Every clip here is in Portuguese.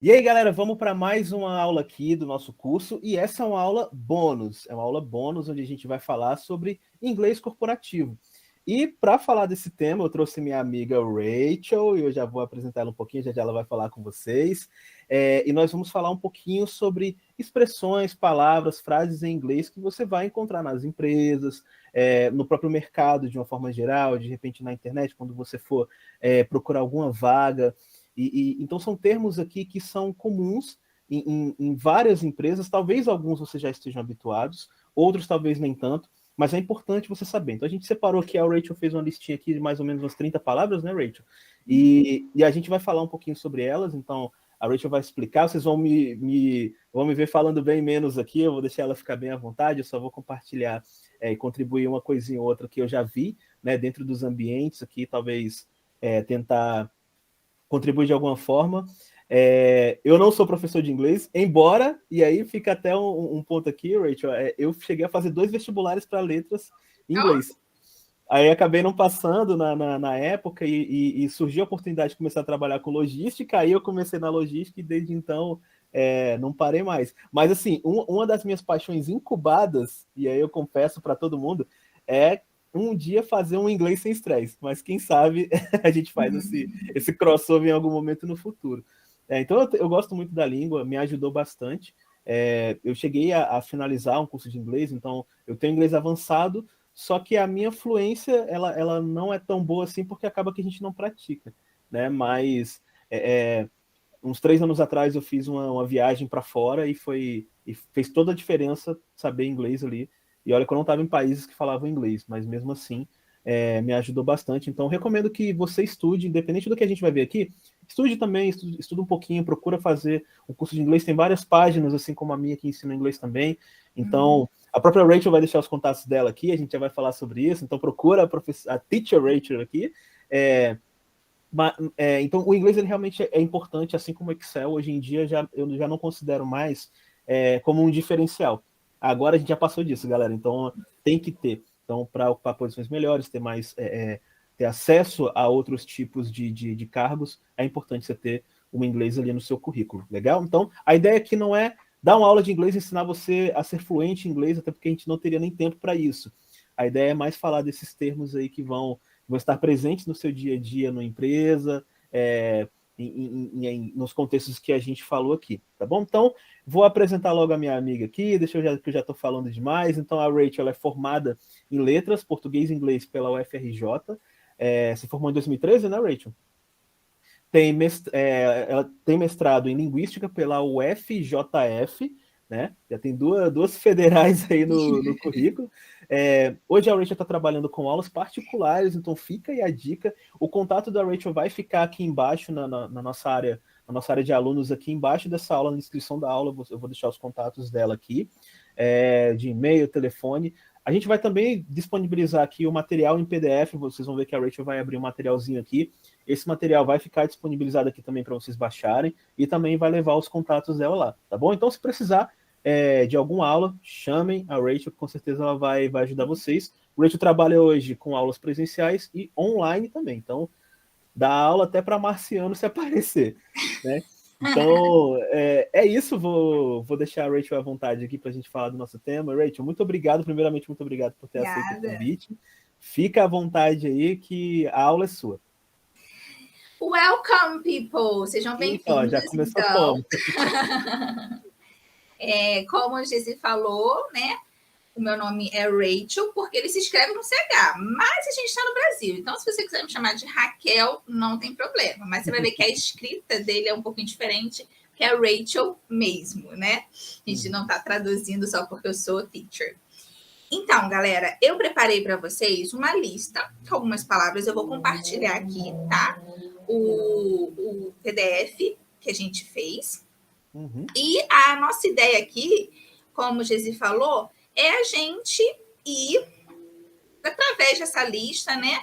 E aí, galera, vamos para mais uma aula aqui do nosso curso, e essa é uma aula bônus. É uma aula bônus onde a gente vai falar sobre inglês corporativo. E para falar desse tema, eu trouxe minha amiga Rachel, e eu já vou apresentar ela um pouquinho, já ela vai falar com vocês. E nós vamos falar um pouquinho sobre expressões, palavras, frases em inglês que você vai encontrar nas empresas, no próprio mercado de uma forma geral, de repente na internet, quando você for procurar alguma vaga. Então, são termos aqui que são comuns em várias empresas, talvez alguns vocês já estejam habituados, outros talvez nem tanto, mas é importante você saber. Então, a gente separou aqui, a Rachel fez uma listinha aqui de mais ou menos umas 30 palavras, né, Rachel? E a gente vai falar um pouquinho sobre elas, então a Rachel vai explicar, vocês vão vão me ver falando bem menos aqui, eu vou deixar ela ficar bem à vontade, eu só vou compartilhar e contribuir uma coisinha ou outra que eu já vi, né, dentro dos ambientes aqui, talvez tentar contribui de alguma forma. Eu não sou professor de inglês, embora, e aí fica até um ponto aqui, Rachel, eu cheguei a fazer 2 vestibulares para letras em inglês. Aí acabei não passando na época e surgiu a oportunidade de começar a trabalhar com logística, aí eu comecei na logística e desde então não parei mais. Mas assim, uma das minhas paixões incubadas, e aí eu confesso para todo mundo, é um dia fazer um inglês sem estresse, mas quem sabe a gente faz esse crossover em algum momento no futuro. Então eu gosto muito da língua, me ajudou bastante. Eu cheguei a finalizar um curso de inglês, então eu tenho inglês avançado, só que a minha fluência ela não é tão boa assim porque acaba que a gente não pratica, né? Mas uns 3 anos atrás eu fiz uma viagem para fora e fez toda a diferença saber inglês ali. E olha que eu não estava em países que falavam inglês, mas mesmo assim me ajudou bastante. Então recomendo que você estude, independente do que a gente vai ver aqui, estude também, estude um pouquinho, procura fazer um curso de inglês. Tem várias páginas, assim como a minha, que ensina inglês também. Então, a própria Rachel vai deixar os contatos dela aqui, a gente já vai falar sobre isso. Então, procura a Teacher Rachel aqui. Então, o inglês ele realmente é importante, assim como o Excel. Hoje em dia, eu já não considero mais como um diferencial. Agora a gente já passou disso, galera. Então, tem que ter. Então, para ocupar posições melhores, ter mais ter acesso a outros tipos de cargos, é importante você ter um inglês ali no seu currículo. Legal? Então, a ideia aqui não é dar uma aula de inglês e ensinar você a ser fluente em inglês, até porque a gente não teria nem tempo para isso. A ideia é mais falar desses termos aí que vão estar presentes no seu dia a dia, na empresa, nos contextos que a gente falou aqui, tá bom? Então, vou apresentar logo a minha amiga aqui, que eu já estou falando demais. Então, a Rachel ela é formada em letras, português e inglês pela UFRJ, se formou em 2013, né, Rachel? Ela tem mestrado em linguística pela UFJF, né? Já tem duas federais aí no currículo. Hoje a Rachel está trabalhando com aulas particulares, então fica aí a dica. O contato da Rachel vai ficar aqui embaixo na nossa área de alunos, aqui embaixo dessa aula, na descrição da aula, eu vou deixar os contatos dela aqui, de e-mail, telefone. A gente vai também disponibilizar aqui o material em PDF, vocês vão ver que a Rachel vai abrir um materialzinho aqui. Esse material vai ficar disponibilizado aqui também para vocês baixarem e também vai levar os contatos dela lá, tá bom? Então, se precisar de alguma aula, chamem a Rachel, que com certeza ela vai ajudar vocês. O Rachel trabalha hoje com aulas presenciais e online também, então dá aula até para marciano se aparecer, né? Então, é isso. Vou deixar a Rachel à vontade aqui para a gente falar do nosso tema. Rachel, muito obrigado. Primeiramente, muito obrigado por ter aceito o convite. Fica à vontade aí, que a aula é sua. Welcome, people! Sejam bem-vindos. Já começou então. como? Como a Jessi falou, né? O meu nome é Rachel, porque ele se escreve no CH, mas a gente está no Brasil. Então, se você quiser me chamar de Raquel, não tem problema. Mas você vai ver que a escrita dele é um pouquinho diferente, que é Rachel mesmo, né? A gente não está traduzindo só porque eu sou teacher. Então, galera, eu preparei para vocês uma lista com algumas palavras. Eu vou compartilhar aqui, tá? O PDF que a gente fez. E a nossa ideia aqui, como o Gesi falou, é a gente ir, através dessa lista, né?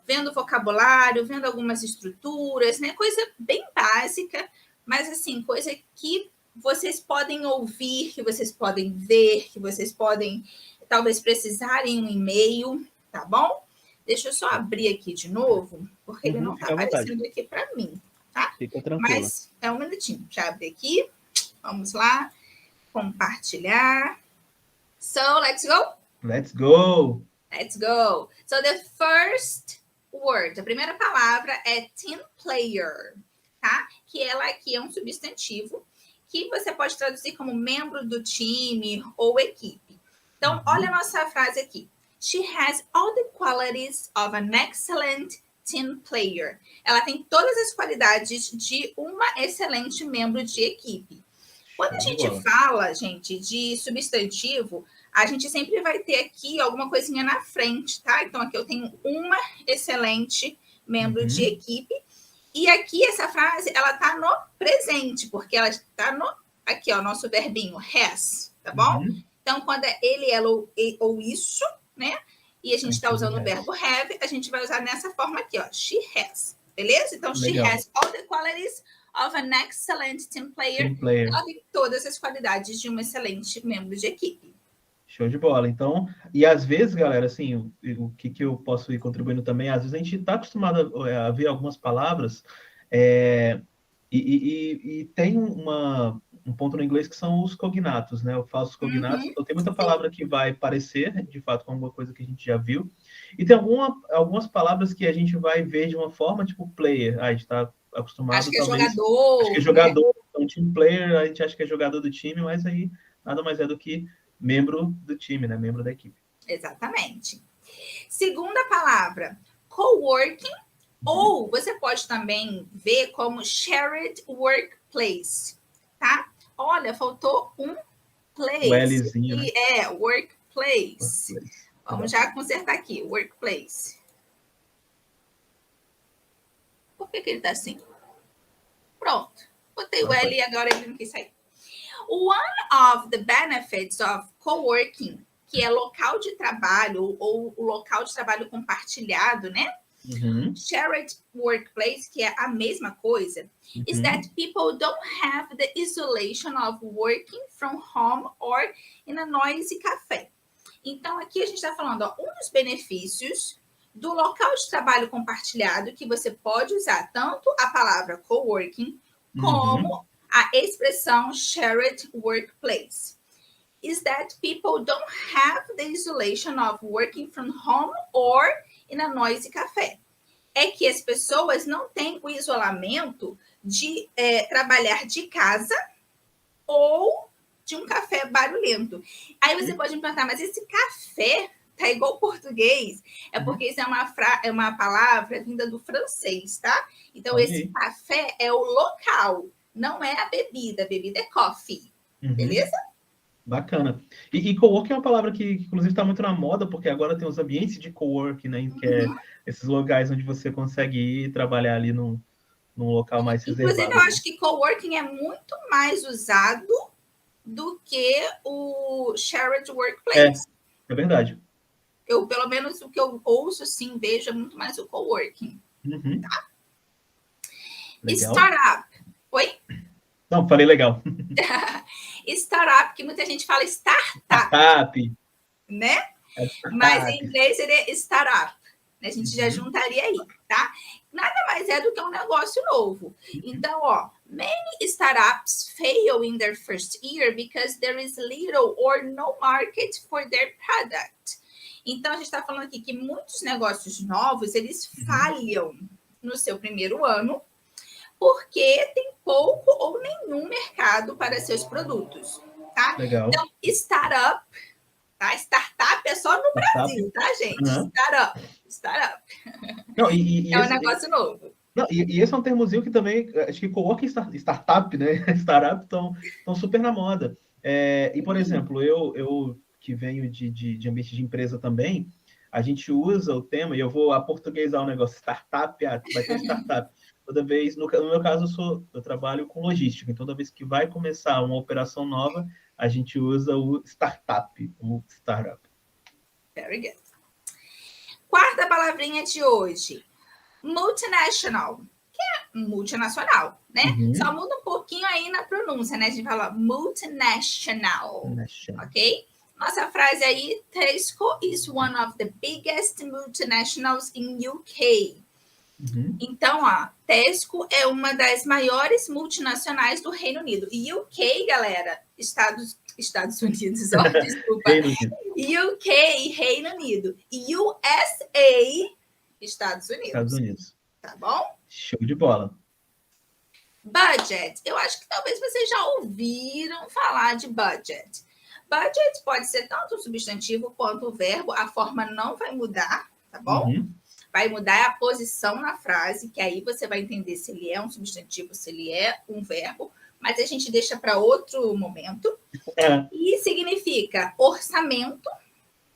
Vendo vocabulário, vendo algumas estruturas, né? Coisa bem básica, mas assim, coisa que vocês podem ouvir, que vocês podem ver, que vocês podem talvez precisarem um e-mail, tá bom? Deixa eu só abrir aqui de novo, porque ele não está aparecendo aqui para mim. tá? Fica tranquila. Mas é um minutinho. Já abri aqui. Vamos lá. Compartilhar. So, let's go? Let's go! Let's go. So, the first word, a primeira palavra é team player, tá? Que ela aqui é um substantivo que você pode traduzir como membro do time ou equipe. Então, olha a nossa frase aqui. She has all the qualities of an excellent team player. Ela tem todas as qualidades de uma excelente membro de equipe. Quando a gente fala, gente, de substantivo, a gente sempre vai ter aqui alguma coisinha na frente, tá? Então, aqui eu tenho uma excelente membro de equipe. E aqui, essa frase, ela tá no presente, porque ela está no... Aqui, ó, nosso verbinho, has, tá bom? Então, quando é ele, ela ou isso, né? E a gente está usando o verbo have, a gente vai usar nessa forma aqui, ó. She has, beleza? Então, Legal. She has all the qualities of an excellent team player. Ela tem todas as qualidades de um excelente membro de equipe. Show de bola. Então, e às vezes, galera, assim, o que eu posso ir contribuindo também, às vezes a gente está acostumado a ver algumas palavras e tem um ponto no inglês que são os cognatos, né? Os falsos cognatos. Então, tem muita palavra que vai parecer, de fato, com alguma coisa que a gente já viu. E tem algumas palavras que a gente vai ver de uma forma, tipo player. A gente está acostumado, acho que talvez... é jogador. Acho que é jogador, né? Então, team player, a gente acha que é jogador do time, mas aí nada mais é do que membro do time, né? Membro da equipe. Exatamente. Segunda palavra, coworking, ou você pode também ver como shared workplace, tá? Olha, faltou um place. O Lzinho, né? Workplace. Vamos já consertar aqui, workplace. Por que ele tá assim? Pronto. Botei o L e agora ele não quis sair. One of the benefits of coworking, que é local de trabalho ou o local de trabalho compartilhado, né? Shared workplace, que é a mesma coisa, is that people don't have the isolation of working from home or in a noisy café. Então, aqui a gente está falando, ó, um dos benefícios do local de trabalho compartilhado, que você pode usar tanto a palavra coworking como a expressão shared workplace, is that people don't have the isolation of working from home or in a noisy café. É que as pessoas não têm o isolamento de trabalhar de casa ou de um café barulhento. Aí você pode me perguntar, mas esse café tá igual português? É porque isso é uma palavra vinda do francês, tá? Então, esse café é o local, não é a bebida. A bebida é coffee, beleza? Bacana. E coworking é uma palavra que inclusive, está muito na moda, porque agora tem os ambientes de coworking, né? Que é esses locais onde você consegue ir trabalhar ali num local mais reservado. Inclusive, eu acho que coworking é muito mais usado do que o shared workplace. É verdade. Eu, pelo menos, o que eu ouço, sim, vejo é muito mais o coworking. Tá? Startup. Oi? Não, falei legal. Startup, que muita gente fala startup. Startup. Né? Mas em inglês ele é startup. A gente já juntaria aí, tá? Nada mais é do que um negócio novo. Então, ó, many startups fail in their first year because there is little or no market for their product. Então, a gente está falando aqui que muitos negócios novos, eles falham no seu primeiro ano, porque tem pouco ou nenhum mercado para seus produtos, tá? Legal. Então, startup, tá? Startup é só no Brasil, tá, gente? Startup. Não, é um negócio novo. Não, e esse é um termozinho que também, acho que coworking startup, né? Startup estão super na moda. E, por exemplo, eu que venho de ambiente de empresa também, a gente usa o tema, e eu vou aportuguesar o negócio, startup, vai ter startup. Toda vez, no meu caso, eu trabalho com logística, então toda vez que vai começar uma operação nova, a gente usa o startup, o startup. Very good. Quarta palavrinha de hoje, multinational, que é multinacional, né? Só muda um pouquinho aí na pronúncia, né? A gente fala multinational, ok? Nossa frase aí, Tesco is one of the biggest multinationals in UK. Uhum. Então, ó, Tesco é uma das maiores multinacionais do Reino Unido. E UK, galera, Estados Unidos, ó, desculpa. Reino Unido. UK, Reino Unido. USA, Estados Estados Unidos. Unidos. Tá bom? Show de bola. Budget. Eu acho que talvez vocês já ouviram falar de budget. Budget pode ser tanto o substantivo quanto o verbo, a forma não vai mudar, tá bom? Uhum. Vai mudar a posição na frase, que aí você vai entender se ele é um substantivo, se ele é um verbo, mas a gente deixa para outro momento. E significa orçamento,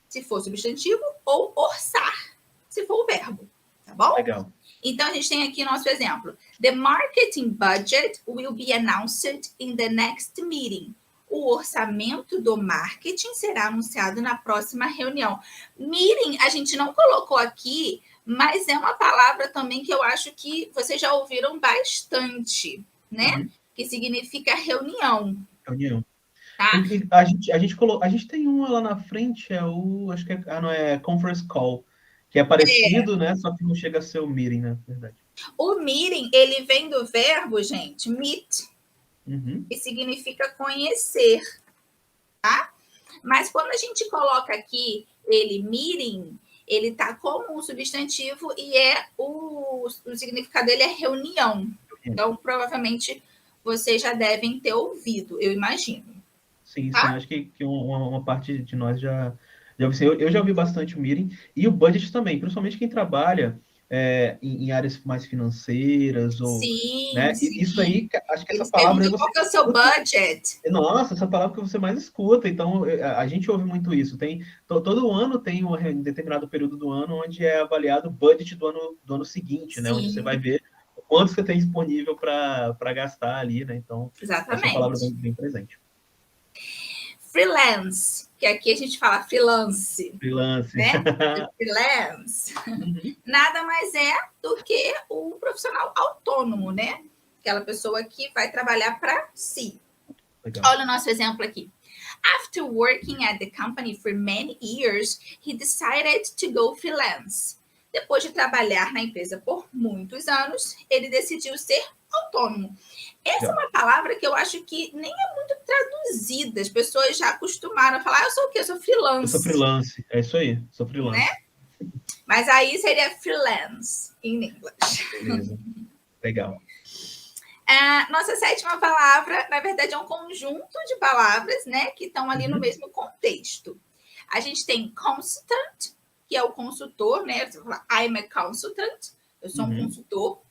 se for substantivo, ou orçar, se for o verbo, tá bom? Legal. Então, a gente tem aqui nosso exemplo. The marketing budget will be announced in the next meeting. O orçamento do marketing será anunciado na próxima reunião. Meeting, a gente não colocou aqui, mas é uma palavra também que eu acho que vocês já ouviram bastante, né? Uhum. Que significa reunião. Reunião. Tá? A gente tem uma lá na frente, acho que não é conference call, que é parecido, né? Só que não chega a ser o meeting, né? Verdade. O meeting, ele vem do verbo, gente, meet, Uhum. que significa conhecer, tá? Mas quando a gente coloca aqui ele meeting, ele tá como um substantivo e o significado dele é reunião. Então, provavelmente, vocês já devem ter ouvido, eu imagino. Sim, tá? acho que uma parte de nós já ouvi. Eu já ouvi bastante o meeting e o budget também, principalmente quem trabalha em áreas mais financeiras ou, Sim, né? sim. Isso aí, acho que Eles essa palavra aí perguntam você qual que é o seu budget. Nossa, essa palavra que você mais escuta. Então, a gente ouve muito isso. Todo ano tem um determinado período do ano onde é avaliado o budget do ano seguinte, né? Onde você vai ver o quanto você tem disponível para gastar ali, né? Então, Exatamente. essa palavra é bem presente. Freelance, que aqui a gente fala freelance. Freelance. Né? Freelance. Uhum. Nada mais é do que o profissional autônomo, né? Aquela pessoa que vai trabalhar para si. Legal. Olha o nosso exemplo aqui. After working at the company for many years, he decided to go freelance. Depois de trabalhar na empresa por muitos anos, ele decidiu ser autônomo. Essa é uma palavra que eu acho que nem é muito traduzida. As pessoas já acostumaram a falar, eu sou o quê? Eu sou freelance. Eu sou freelance, é isso aí, sou freelance. Né? Mas aí seria freelance em inglês. Beleza. Legal. Nossa sétima palavra, na verdade, é um conjunto de palavras, né, que estão ali no mesmo contexto. A gente tem consultant, que é o consultor, né? Você fala, I'm a consultant, eu sou um consultor.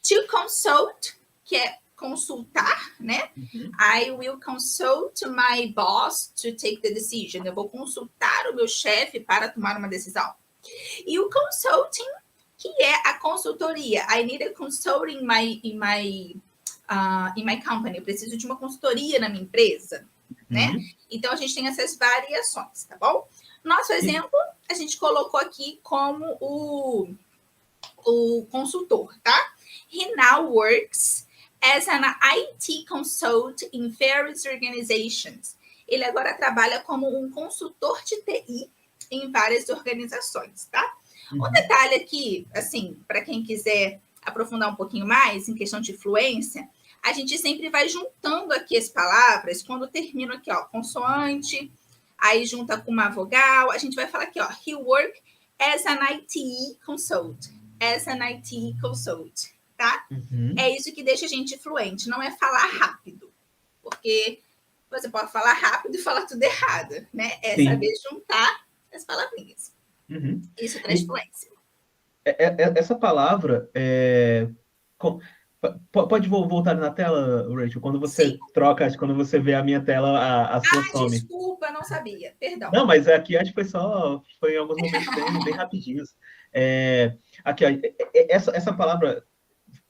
To consult, que é consultar, né? I will consult my boss to take the decision. Eu vou consultar o meu chefe para tomar uma decisão. E o consulting, que é a consultoria. I need a consulting in my company. Eu preciso de uma consultoria na minha empresa, né? Então, a gente tem essas variações, tá bom? Nosso exemplo, a gente colocou aqui como o consultor, tá? He now works as an IT consult in various organizations. Ele agora trabalha como um consultor de TI em várias organizações, tá? Um detalhe aqui, assim, para quem quiser aprofundar um pouquinho mais em questão de fluência, a gente sempre vai juntando aqui as palavras quando termina aqui, ó, consoante, aí junta com uma vogal, a gente vai falar aqui, ó, he work as an IT consult, tá? É isso que deixa a gente fluente, não é falar rápido, porque você pode falar rápido e falar tudo errado, né? É saber juntar as palavrinhas. Isso traz fluência. Essa palavra pode voltar na tela, Rachel, quando você troca, quando você vê a minha tela, a sua some. Desculpa, não sabia, perdão. Não, mas aqui acho que foi em alguns momentos bem rapidinhos. Aqui, ó, essa palavra,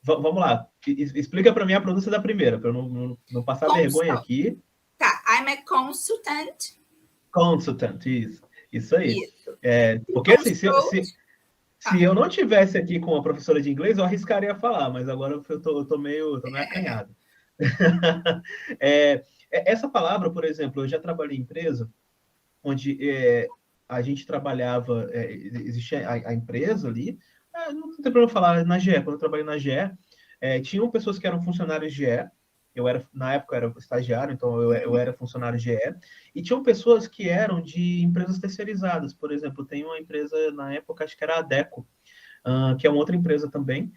vamos lá, explica para mim a pronúncia da primeira, para eu não passar vergonha aqui. Tá, I'm a consultant. Consultant, isso aí. Porque assim, se eu não tivesse aqui com a professora de inglês, eu arriscaria falar, mas agora eu tô meio acanhado. Essa palavra, por exemplo, eu já trabalhei em empresa onde a gente trabalhava, existia a empresa ali, Não tem problema falar, na GE, quando eu trabalhei na GE, tinham pessoas que eram funcionários GE, na época eu era estagiário, então eu era funcionário GE, e tinham pessoas que eram de empresas terceirizadas. Por exemplo, tem uma empresa, na época, acho que era a Adecco, que é uma outra empresa também,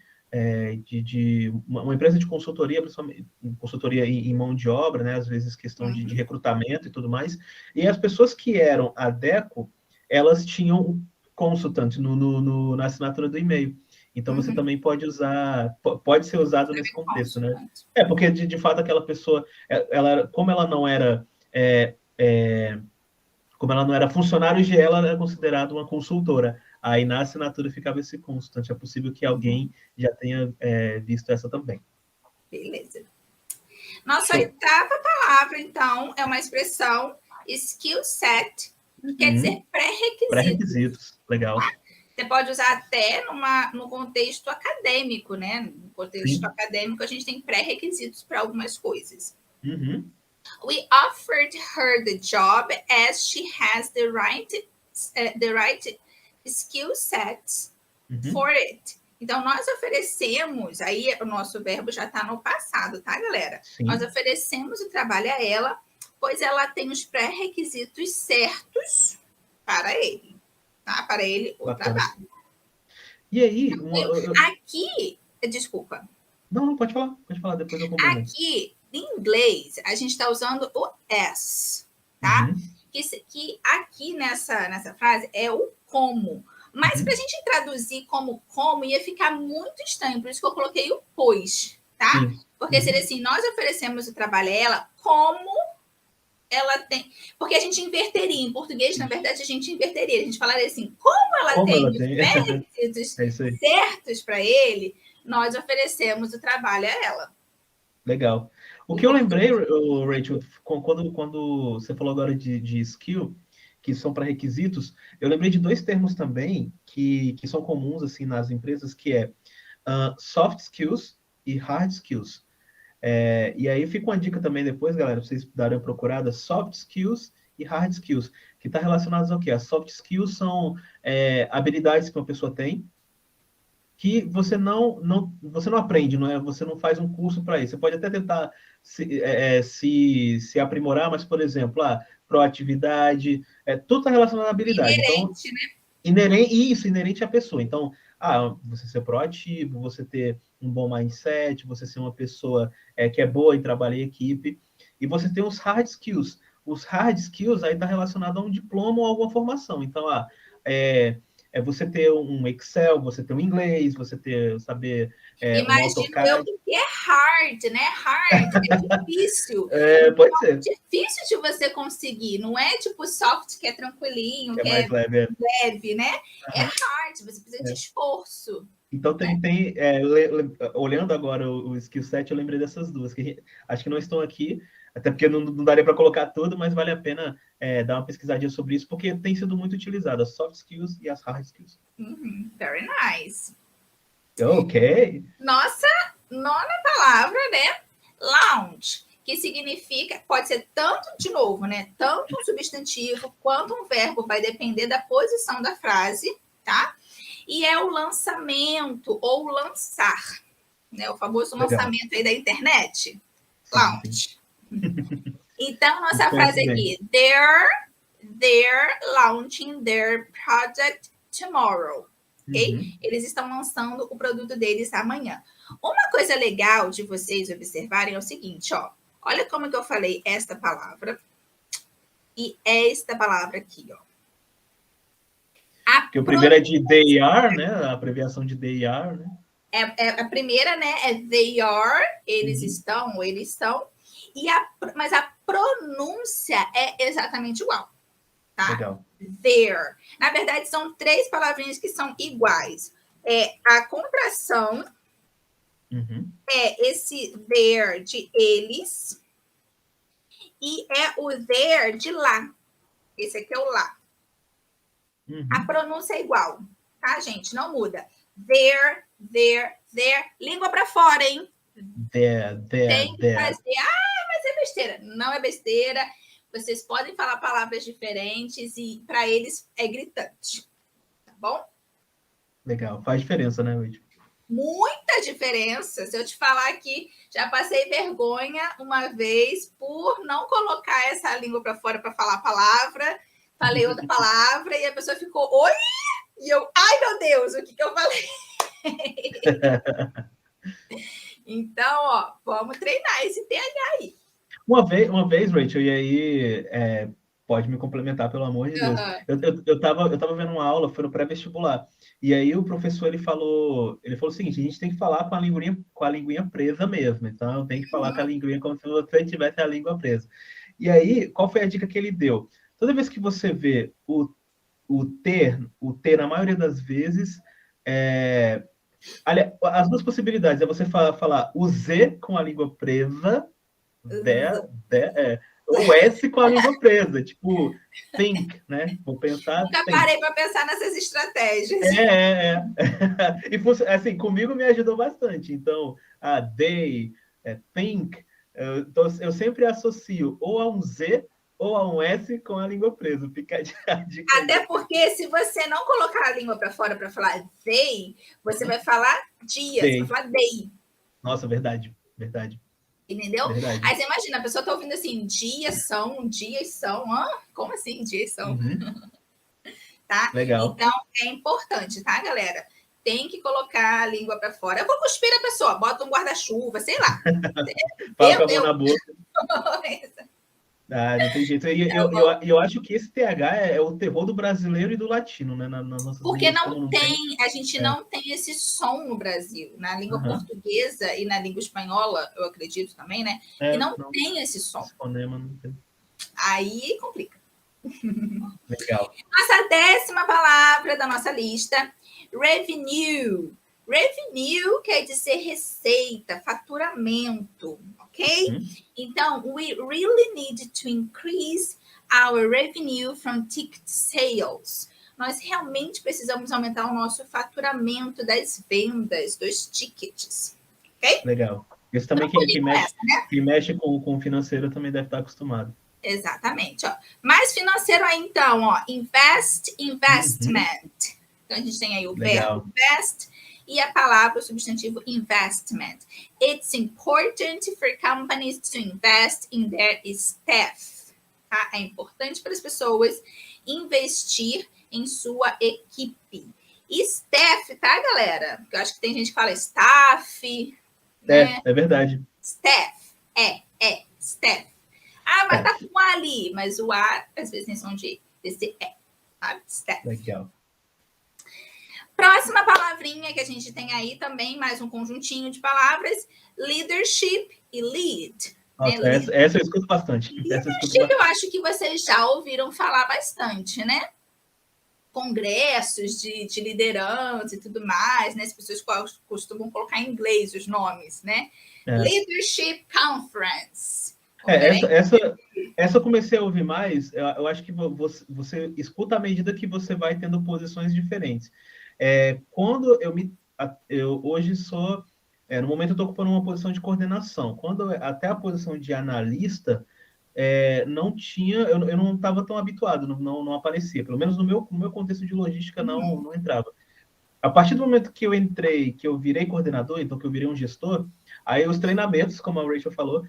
uma empresa de consultoria, principalmente consultoria em mão de obra, né? Às vezes questão de recrutamento e tudo mais. E as pessoas que eram Adecco, elas tinham consultante na assinatura do e-mail. Então você também pode ser usado nesse contexto, né? Porque de fato aquela pessoa, como ela não era funcionário de ela era considerada uma consultora. Aí na assinatura ficava esse constante. É possível que alguém já tenha visto essa também. Beleza. Nossa oitava palavra, então, é uma expressão skill set, que quer dizer pré-requisitos. Pré-requisitos, legal. Você pode usar até no contexto acadêmico, né? No contexto acadêmico, a gente tem pré-requisitos para algumas coisas. We offered her the job as she has the right skill sets for it. Então, nós oferecemos, aí o nosso verbo já está no passado, tá, galera? Sim. Nós oferecemos o trabalho a ela, pois ela tem os pré-requisitos certos para ele, tá? Para ele, o trabalho. E aí... Aqui, desculpa. Não, pode falar, depois eu complemento. Aqui, em inglês, a gente está usando o as, tá? Que aqui nessa frase é o como. Mas para a gente traduzir como ia ficar muito estranho, por isso que eu coloquei o pois, tá? Porque seria assim, nós oferecemos o trabalho a ela como ela tem... Porque a gente inverteria, em português, na verdade, a gente inverteria. A gente falaria assim, como ela tem os pré-requisitos certos para ele, nós oferecemos o trabalho a ela. Legal. O que eu lembrei, Rachel, quando você falou agora de skill, que são para requisitos, eu lembrei de dois termos também que são comuns assim nas empresas, que é soft skills e hard skills. E aí fica uma dica também depois, galera, para vocês darem uma procurada, soft skills e hard skills, que está relacionados ao quê? As soft skills são habilidades que uma pessoa tem, que você não aprende, não é? Você não faz um curso para isso. Você pode até tentar se aprimorar, mas, por exemplo, proatividade, tudo está relacionado à habilidade. Inerente, então, né? Inerente à pessoa. Então, você ser proativo, você ter um bom mindset, você ser uma pessoa que é boa em trabalhar em equipe, e você tem os hard skills. Os hard skills aí está relacionado a um diploma ou alguma formação. Então, você ter um Excel, você ter um inglês, você saber Imagino AutoCAD. Eu que é hard, né? Hard é difícil. Pode ser. Difícil de você conseguir. Não é tipo soft, que é tranquilinho, que mais leve, né? É hard, você precisa de esforço. Então, olhando agora o skill set, eu lembrei dessas duas, que acho que não estão aqui, até porque não daria para colocar tudo, mas vale a pena dar uma pesquisadinha sobre isso, porque tem sido muito utilizado, as soft skills e as hard skills. Very nice. Ok. Nossa nona palavra, né? Lounge, que significa, pode ser tanto, de novo, né? Tanto um substantivo quanto um verbo, vai depender da posição da frase, tá? E é o lançamento ou lançar, né? O famoso lançamento aí da internet. Lounge. Então, nossa frase aqui, they're launching their project tomorrow. Okay? Eles estão lançando o produto deles amanhã. Uma coisa legal de vocês observarem é o seguinte, ó. Olha como que eu falei esta palavra e esta palavra aqui, ó. Porque o primeiro é de they are, né? A abreviação de they are, né? A primeira, né? É they are, eles estão, ou eles estão. Mas a pronúncia é exatamente igual. Tá? Legal. There. Na verdade, são três palavrinhas que são iguais. A contração é esse there de eles e é o there de lá. Esse aqui é o lá. A pronúncia é igual, tá, gente? Não muda. There. Língua para fora, hein? Tem que fazer. Mas é besteira. Não é besteira. Vocês podem falar palavras diferentes e para eles é gritante. Tá bom? Legal. Faz diferença, né, Rachel? Muita diferença. Se eu te falar aqui, já passei vergonha uma vez por não colocar essa língua para fora para falar a palavra. Falei outra palavra e a pessoa ficou, oi? E eu, ai meu Deus, o que eu falei? Então, ó, vamos treinar esse TH aí. Uma vez, Rachel, e aí pode me complementar, pelo amor de Deus. Eu tava vendo uma aula, foi no pré-vestibular, e aí o professor ele falou o seguinte: a gente tem que falar com a linguinha presa mesmo, então eu tenho que falar com a linguinha como se você tivesse a língua presa. E aí, qual foi a dica que ele deu? Toda vez que você vê o ter, na maioria das vezes, aliás, as duas possibilidades é você falar o Z com a língua presa, o S com a língua presa, tipo, think, né? Vou pensar. Nunca parei para pensar nessas estratégias. E assim, comigo me ajudou bastante. Então, they, think, então, eu sempre associo ou a um Z ou a um S com a língua presa. Fica a dica Até aí. Porque se você não colocar a língua para fora para falar they, você vai falar dias, vai falar day. Nossa, verdade. Entendeu? Verdade. Aí você imagina, a pessoa tá ouvindo assim, dias são. Como assim, dias são? Tá? Legal. Então, é importante, tá, galera? Tem que colocar a língua para fora. Eu vou cuspir a pessoa, bota um guarda-chuva, sei lá. Fala com a mão na boca. Não tem jeito. Eu acho que esse TH é o terror do brasileiro e do latino, né? Porque a gente não tem esse som no Brasil. Na língua portuguesa e na língua espanhola, eu acredito também, né? Que não tem esse som. Fonema não tem. Aí complica. Legal. Nossa 10ª palavra da nossa lista, revenue. Revenue quer dizer receita, faturamento, ok? Então, we really need to increase our revenue from ticket sales. Nós realmente precisamos aumentar o nosso faturamento das vendas, dos tickets, ok? Legal. Isso também quem mexe com o financeiro também deve estar acostumado. Exatamente. Ó. Mais financeiro aí, então, ó, investment. Então, a gente tem aí o verbo invest e a palavra, o substantivo investment. It's important for companies to invest in their staff. Tá? É importante para as pessoas investir em sua equipe. E staff, tá, galera? Porque eu acho que tem gente que fala staff. Né? É verdade. Staff. Staff. Mas tá com A ali, mas o A, às vezes, tem som de esse sabe? Staff. Legal. Próxima palavrinha que a gente tem aí também, mais um conjuntinho de leadership e lead. Nossa, né? Essa eu escuto bastante. Leadership eu acho que vocês já ouviram falar bastante, né? Congressos de liderança e tudo mais, né? As pessoas costumam colocar em inglês os nomes, né? Leadership Conference. Essa eu comecei a ouvir mais. Eu acho que você escuta à medida que você vai tendo posições diferentes. Quando eu hoje sou, no momento eu estou ocupando uma posição de coordenação. Quando até a posição de analista não tinha, eu não estava tão habituado, não aparecia. Pelo menos no meu contexto de logística não entrava. A partir do momento que eu entrei, que eu virei coordenador, então que eu virei um gestor, aí os treinamentos, como a Rachel falou,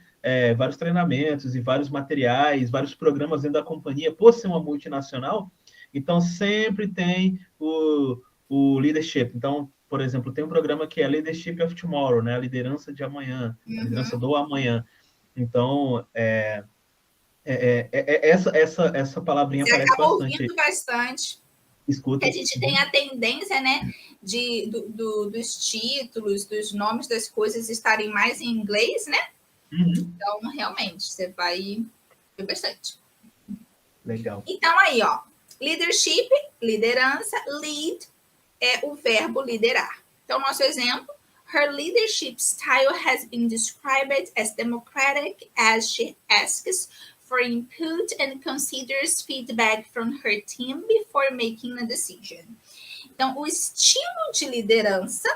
vários treinamentos e vários materiais, vários programas dentro da companhia, por ser uma multinacional, então sempre tem o leadership. Então, por exemplo, tem um programa que é Leadership of Tomorrow, né? A liderança de amanhã, a liderança do amanhã. Então, essa palavrinha você aparece bastante. Ouvindo bastante. Escuta. A gente tem a tendência, né, dos títulos, dos nomes das coisas estarem mais em inglês, né? Então, realmente, você vai ver bastante. Legal. Então, aí, ó, leadership, liderança, lead é o verbo liderar. Então, nosso exemplo, her leadership style has been described as democratic as she asks for input and considers feedback from her team before making a decision. Então, o estilo de liderança,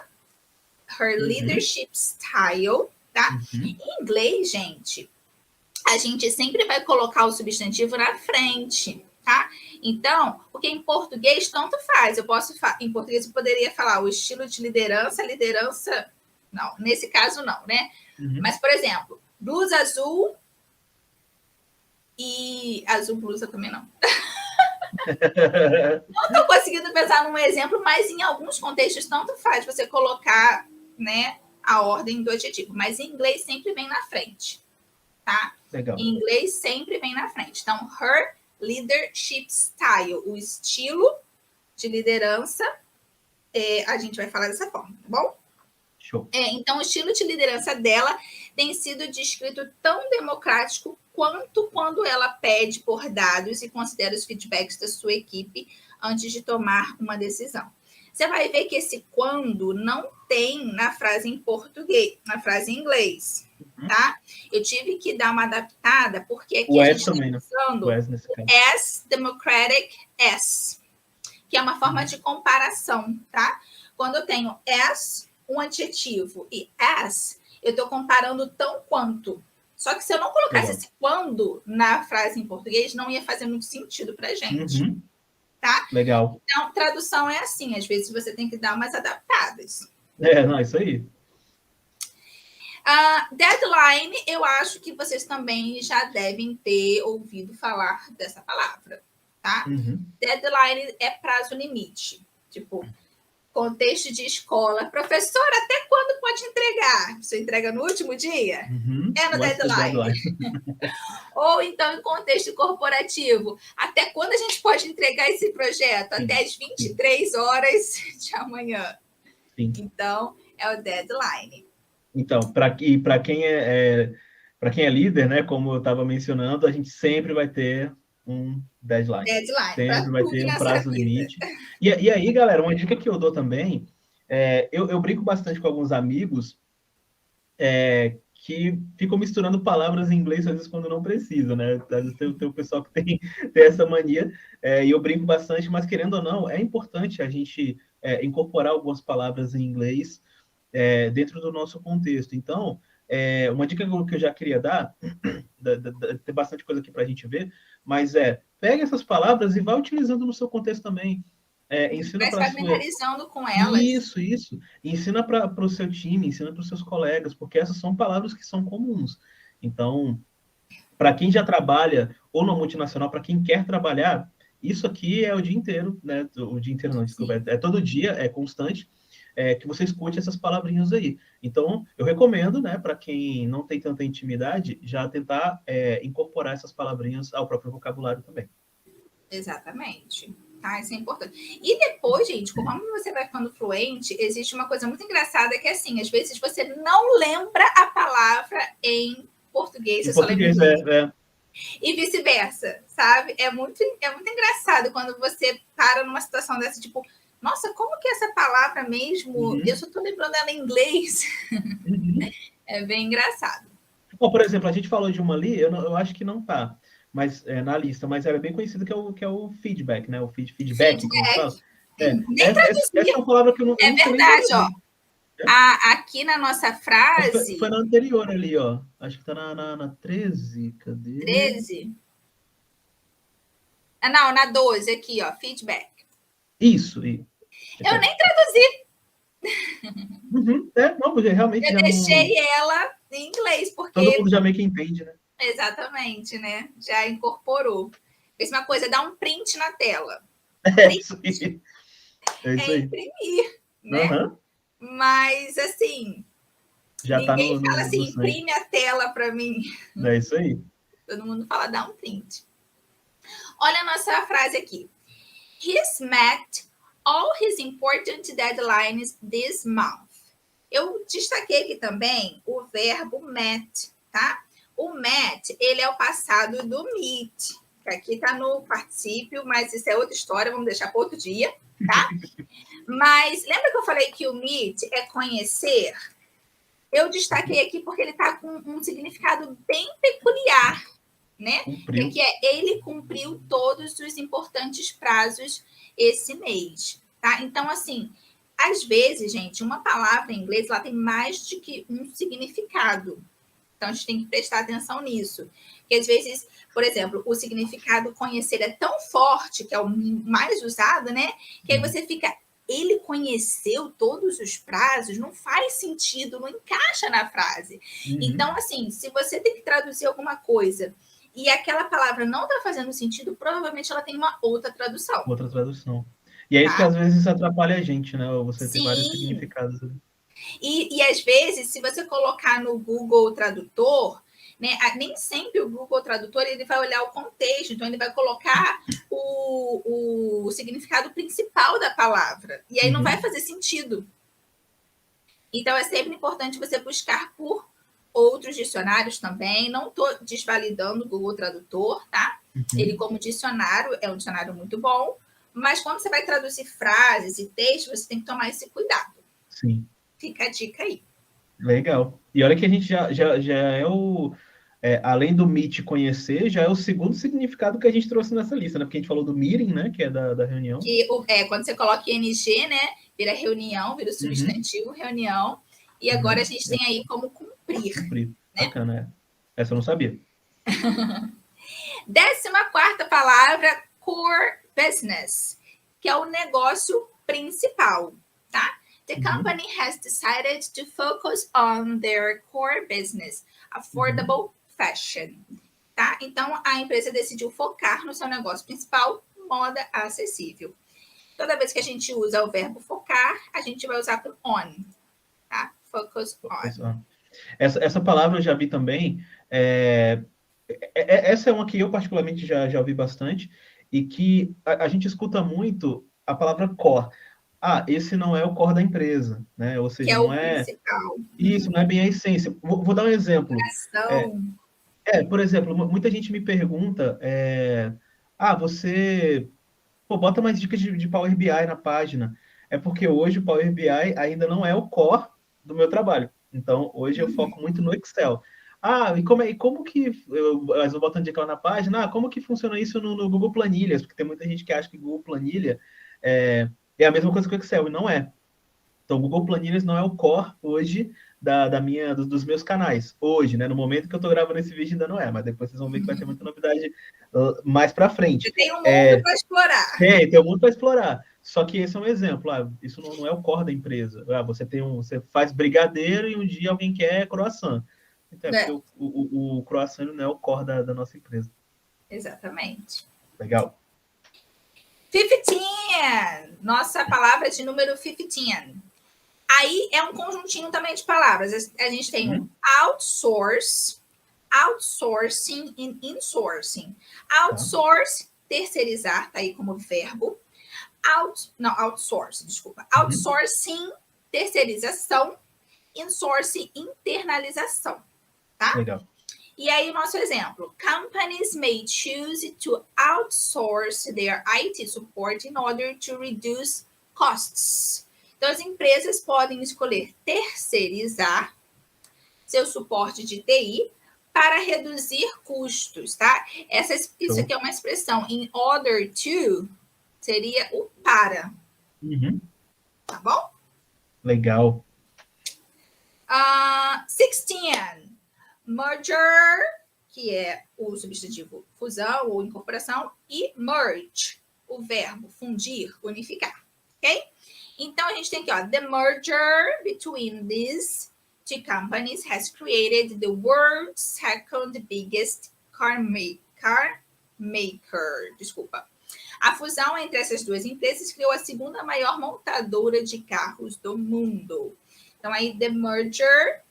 her leadership style, tá? Em inglês, gente, a gente sempre vai colocar o substantivo na frente, tá? Então, porque em português tanto faz. Em português eu poderia falar o estilo de liderança, não, nesse caso não, né? Uhum. Mas, por exemplo, blusa azul e azul blusa também não. Não estou conseguindo pensar num exemplo, mas em alguns contextos tanto faz você colocar, né, a ordem do adjetivo, mas em inglês sempre vem na frente, tá? Legal. Em inglês sempre vem na frente. Então, her leadership style, o estilo de liderança, a gente vai falar dessa forma, tá bom? Show. Então, o estilo de liderança dela tem sido descrito tão democrático quanto quando ela pede por dados e considera os feedbacks da sua equipe antes de tomar uma decisão. Você vai ver que esse quando não tem na frase em português, na frase em inglês, tá? Eu tive que dar uma adaptada, porque aqui o a as gente também, está usando o as nesse caso. as democratic as, que é uma forma de comparação, tá? Quando eu tenho as, um adjetivo, e as, eu estou comparando tão quanto. Só que se eu não colocasse esse quando na frase em português, não ia fazer muito sentido para a gente. Uhum. Tá? Legal. Então, tradução é assim, às vezes você tem que dar umas adaptadas. Não, isso aí. Deadline, eu acho que vocês também já devem ter ouvido falar dessa palavra, tá? Uhum. Deadline é prazo limite. Tipo, contexto de escola. Professor, até quando pode entregar? Você entrega no último dia? Uhum. É no deadline. Ou então, em contexto corporativo, até quando a gente pode entregar esse projeto? Sim. Até as 23 horas de amanhã. Sim. Então, é o deadline. Então, para quem para quem é líder, né, como eu estava mencionando, a gente sempre vai ter um deadline. Sempre vai ter um prazo limite. E aí, galera, uma dica que eu dou também, eu brinco bastante com alguns amigos que ficam misturando palavras em inglês, às vezes, quando não precisa, né? Às vezes tem o pessoal que tem essa mania, e eu brinco bastante, mas querendo ou não, é importante a gente incorporar algumas palavras em inglês dentro do nosso contexto. Então, uma dica que eu já queria dar, tem bastante coisa aqui para a gente ver, mas pega essas palavras e vá utilizando no seu contexto também. Ensina para familiarizando com elas. Isso. Ensina para o seu time, ensina para os seus colegas, porque essas são palavras que são comuns. Então, para quem já trabalha ou no multinacional, para quem quer trabalhar, isso aqui é o dia inteiro, né? O dia inteiro não, desculpa, é todo dia, é constante, que você escute essas palavrinhas aí. Então, eu recomendo, né, para quem não tem tanta intimidade, já tentar incorporar essas palavrinhas ao próprio vocabulário também. Exatamente. Tá, isso é importante. E depois, gente, conforme você vai ficando fluente, existe uma coisa muito engraçada que é assim, às vezes você não lembra a palavra em português, você só lembra em inglês. E vice-versa, sabe? É muito engraçado quando você para numa situação dessa, tipo, nossa, como que é essa palavra mesmo? Uhum. Eu só estou lembrando ela em inglês. Uhum. É bem engraçado. Bom, por exemplo, a gente falou de uma ali, eu acho que não tá mas na lista, mas ela é bem conhecida que é o feedback, né? O feedback, como fala. Essa é uma palavra que eu não É verdade, ó. Aqui na nossa frase... Foi na anterior ali, ó. Acho que tá na 13. Cadê? 13? Não, na 12 aqui, ó. Feedback. Isso. Eu nem traduzi. Uhum. Não, porque realmente eu deixei ela em inglês, porque... Todo mundo já meio que entende, né? Exatamente, né? Já incorporou. Mesma coisa, dá um print na tela. Isso aí. É isso aí. Imprimir, né? Uhum. Mas, assim, já ninguém tá fala assim, imprime a tela para mim. É isso aí. Todo mundo fala, dá um print. Olha a nossa frase aqui. He's met all his important deadlines this month. Eu destaquei aqui também o verbo met, tá? O met, ele é o passado do meet, que aqui está no particípio, mas isso é outra história, vamos deixar para outro dia, tá? Mas lembra que eu falei que o meet é conhecer? Eu destaquei aqui porque ele está com um significado bem peculiar, né? Que ele cumpriu todos os importantes prazos esse mês, tá? Então, assim, às vezes, gente, uma palavra em inglês ela tem mais de que um significado. Então, a gente tem que prestar atenção nisso. que às vezes, por exemplo, o significado conhecer é tão forte, que é o mais usado, né? Que aí você fica, ele conheceu todos os prazos, não faz sentido, não encaixa na frase. Então, assim, se você tem que traduzir alguma coisa e aquela palavra não está fazendo sentido, provavelmente ela tem uma outra tradução. Outra tradução. E é isso que às vezes atrapalha a gente, né? Você tem vários significados. E às vezes, se você colocar no Google Tradutor, né, nem sempre o Google Tradutor ele vai olhar o contexto, então ele vai colocar o significado principal da palavra, e aí não vai fazer sentido. Então é sempre importante você buscar por outros dicionários também. Não estou desvalidando o Google Tradutor, tá? Ele, como dicionário, é um dicionário muito bom, mas quando você vai traduzir frases e textos, você tem que tomar esse cuidado. Sim. Fica a dica aí. Legal. E olha que a gente já é o... além do meet conhecer, já é o segundo significado que a gente trouxe nessa lista, né? Porque a gente falou do meeting, né? Que é da reunião. Que quando você coloca ING, né? Vira reunião, vira o substantivo, reunião. E agora a gente tem aí como cumprir. Cumprir. Né? Bacana, Essa eu não sabia. 14ª palavra, core business, que é o negócio principal, tá? The company has decided to focus on their core business, affordable fashion, tá? Então, a empresa decidiu focar no seu negócio principal, moda acessível. Toda vez que a gente usa o verbo focar, a gente vai usar com on, tá? Focus on. Essa palavra eu já vi também. Essa é uma que eu particularmente já ouvi bastante e que a gente escuta muito a palavra core. Esse não é o core da empresa, né? Ou seja, que é o principal. Isso, não é bem a essência. Vou dar um exemplo. Por exemplo, muita gente me pergunta, você bota mais dicas de Power BI na página. É porque hoje o Power BI ainda não é o core do meu trabalho. Então, hoje eu foco muito no Excel. E como que... Eu vou botando dica lá na página. Como que funciona isso no Google Planilhas? Porque tem muita gente que acha que Google Planilha é a mesma coisa que o Excel, e não é. Então, o Google Planilhas não é o core hoje dos meus canais. Hoje, né? No momento que eu estou gravando esse vídeo ainda não é, mas depois vocês vão ver que vai ter muita novidade mais para frente. Tem um mundo para explorar. Tem um mundo para explorar. Só que esse é um exemplo. Isso não é o core da empresa. Você faz brigadeiro e um dia alguém quer croissant. Então, porque o croissant não é o core da nossa empresa. Exatamente. Legal. 15! Nossa palavra de número 15. Aí é um conjuntinho também de palavras. A gente tem um outsource, outsourcing e insourcing. Outsource, terceirizar, tá aí como verbo. Outsource, desculpa. Outsourcing, terceirização. Insourcing, internalização. Tá? Legal. E aí o nosso exemplo. Companies may choose to outsource their IT support in order to reduce costs. Então, as empresas podem escolher terceirizar seu suporte de TI para reduzir custos, tá? Isso aqui é uma expressão. In order to seria o para. Tá bom? Legal. 16. Merger, que é o substantivo fusão ou incorporação, e merge, o verbo fundir, unificar, ok? Então, a gente tem aqui, the merger between these two companies has created the world's second biggest car maker. Desculpa. A fusão entre essas duas empresas criou a segunda maior montadora de carros do mundo. Então, aí, the merger,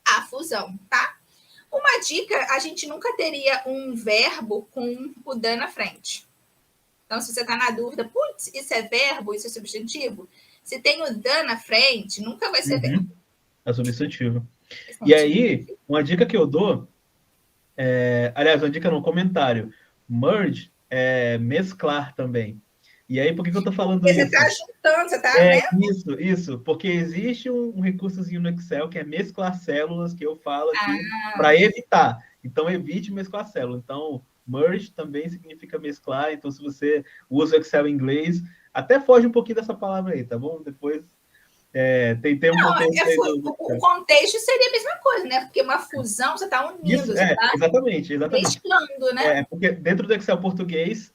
a fusão, tá? Uma dica, a gente nunca teria um verbo com o the na frente. Então, se você está na dúvida, isso é verbo, isso é substantivo? Se tem o the na frente, nunca vai ser verbo. É substantivo. E aí, uma dica que eu dou, aliás, uma dica no comentário, merge é mesclar também. E aí, por que eu estou falando isso? Você está juntando, você está vendo? Isso, porque existe um recursozinho no Excel que é mesclar células, que eu falo aqui para evitar. Então, evite mesclar células. Então, merge também significa mesclar. Então, se você usa o Excel em inglês, até foge um pouquinho dessa palavra aí, tá bom? Depois Tem um contexto aí o contexto seria a mesma coisa, né? Porque uma fusão, você está unindo, Isso, você está exatamente. mesclando, né? Porque dentro do Excel português,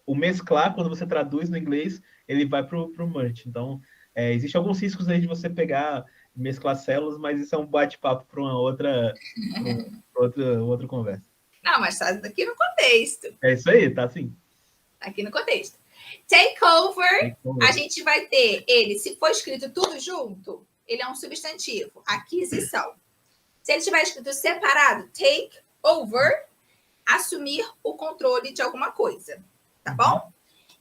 o mesclar, quando você traduz no inglês, ele vai para o merge. Então, existem alguns riscos aí de você pegar, mesclar células, mas isso é um bate-papo para uma outra conversa. Não, mas está aqui no contexto. É isso aí, tá assim. Aqui no contexto. Takeover, a gente vai ter ele, se for escrito tudo junto, ele é um substantivo, aquisição. Se ele estiver escrito separado, take over, assumir o controle de alguma coisa, tá bom?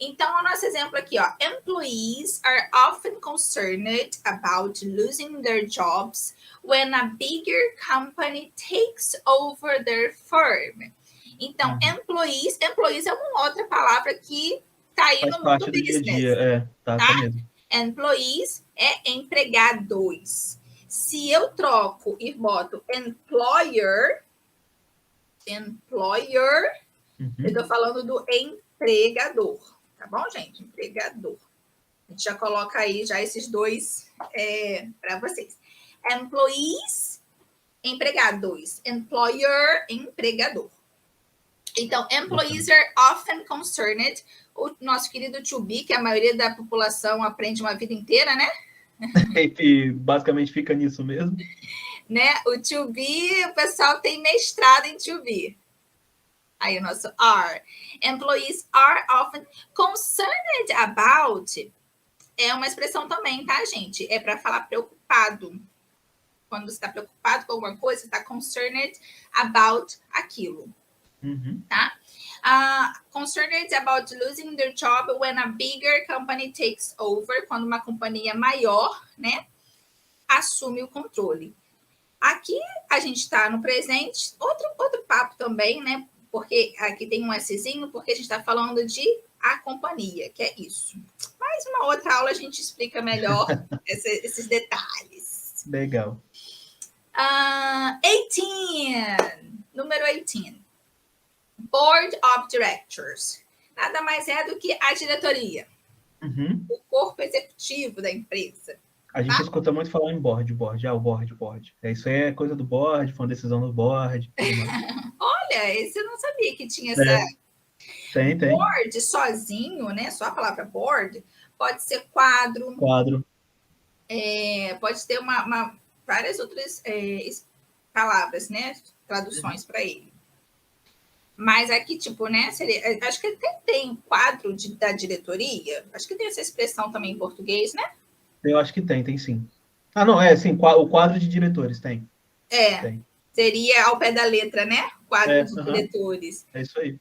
Então, o nosso exemplo aqui, ó. Employees are often concerned about losing their jobs when a bigger company takes over their firm. Então, employees é uma outra palavra que tá aí Faz no parte mundo do business. dia a dia, tá mesmo. Employees é empregados. Se eu troco e boto employer, eu tô falando do empregador, tá bom, gente? Empregador. A gente já coloca aí já esses dois para vocês. Employees, empregados. Employer, empregador. Então, employees are often concerned. O nosso querido to be, que a maioria da população aprende uma vida inteira, né? E basicamente fica nisso mesmo. Né? O to be, o pessoal tem mestrado em to be. Aí o nosso are. Employees are often concerned about. É uma expressão também, tá, gente? É para falar preocupado. Quando você está preocupado com alguma coisa, você está concerned about aquilo. Tá? Concerned about losing their job when a bigger company takes over. Quando uma companhia maior, né, assume o controle. Aqui a gente está no presente. Outro papo também, né? Porque aqui tem um Szinho, porque a gente está falando de a companhia, que é isso. Mas uma outra aula a gente explica melhor esses detalhes. Legal. 18. Número 18. Board of Directors. Nada mais é do que a diretoria. O corpo executivo da empresa. A gente escuta muito falar em board. O board. Isso aí é coisa do board, foi uma decisão do board. Olha, esse eu não sabia que tinha essa... Tem. Board sozinho, né? Só a palavra board, pode ser quadro. Pode ter várias outras palavras, né? Traduções para ele. Mas aqui, tipo, né? Acho que tem quadro da diretoria. Acho que tem essa expressão também em português, né? Eu acho que tem sim. Não, sim, o quadro de diretores tem. Tem. Seria ao pé da letra, né? Quadro de diretores. É isso aí.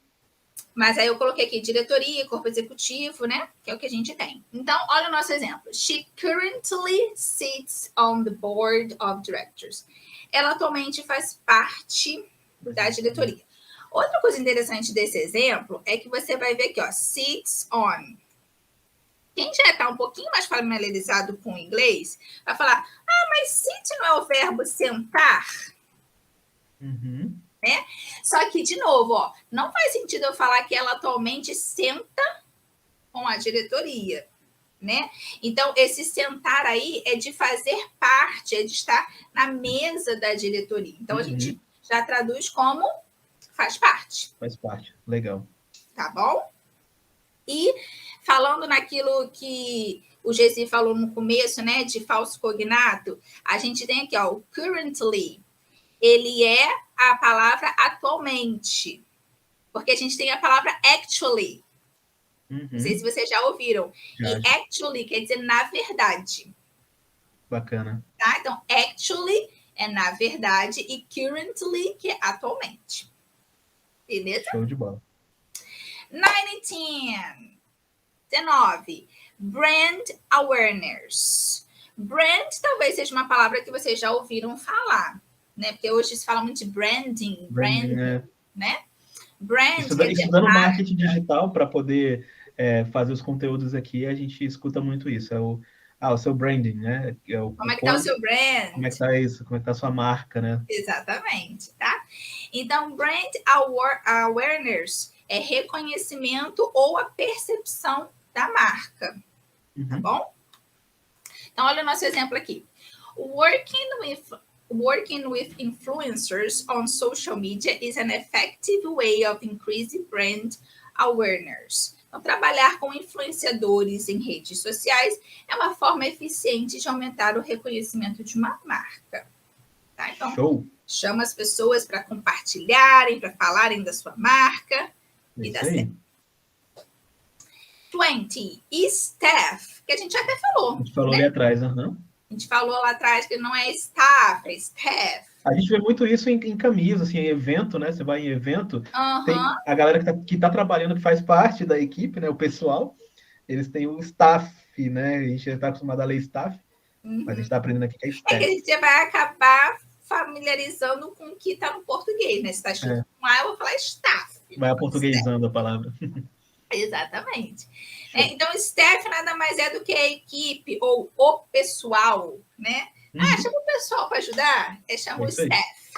Mas aí eu coloquei aqui diretoria, corpo executivo, né? Que é o que a gente tem. Então, olha o nosso exemplo. She currently sits on the board of directors. Ela atualmente faz parte da diretoria. Outra coisa interessante desse exemplo é que você vai ver aqui, ó, sits on. Quem já está um pouquinho mais familiarizado com o inglês, vai falar, mas sit não é o verbo sentar? Né? Só que, de novo, ó, não faz sentido eu falar que ela atualmente senta com a diretoria, né? Então, esse sentar aí é de fazer parte, é de estar na mesa da diretoria. Então, a gente já traduz como faz parte. Faz parte, legal. Tá bom? E falando naquilo que o Gesi falou no começo, né, de falso cognato, a gente tem aqui, ó, o currently. Ele é a palavra atualmente, porque a gente tem a palavra actually. Não sei se vocês já ouviram. E actually quer dizer na verdade. Bacana. Tá? Então, actually é na verdade e currently que é atualmente. Beleza? Show de bola. 19. Brand awareness. Brand talvez seja uma palavra que vocês já ouviram falar, né? Porque hoje se fala muito de branding, né? Brand. Estudando marketing digital para poder fazer os conteúdos aqui, a gente escuta muito isso. O seu branding, né? Como é que está o seu brand? Como é que está isso? Como é que está a sua marca, né? Exatamente, tá? Então, brand awareness é reconhecimento ou a percepção da marca, tá bom? Então, olha o nosso exemplo aqui. Working with influencers on social media is an effective way of increasing brand awareness. Então, trabalhar com influenciadores em redes sociais é uma forma eficiente de aumentar o reconhecimento de uma marca. Tá? Então, Show! chama as pessoas para compartilharem, para falarem da sua marca e dá certo. 20, staff, que a gente até falou. A gente falou, né? Ali atrás, A gente falou lá atrás que não é staff, é staff. A gente vê muito isso em camisa, assim, em evento, né? Você vai em evento, tem a galera que tá trabalhando, que faz parte da equipe, né? O pessoal, eles têm o staff, né? A gente já está acostumado a ler staff, mas a gente está aprendendo aqui que é staff. É que a gente vai acabar familiarizando com o que está no português, né? Se está escrito com A, eu vou falar staff. Vai aportuguesando a palavra. Exatamente. Então, staff nada mais é do que a equipe ou o pessoal, né? Chama o pessoal para ajudar? Chama o staff.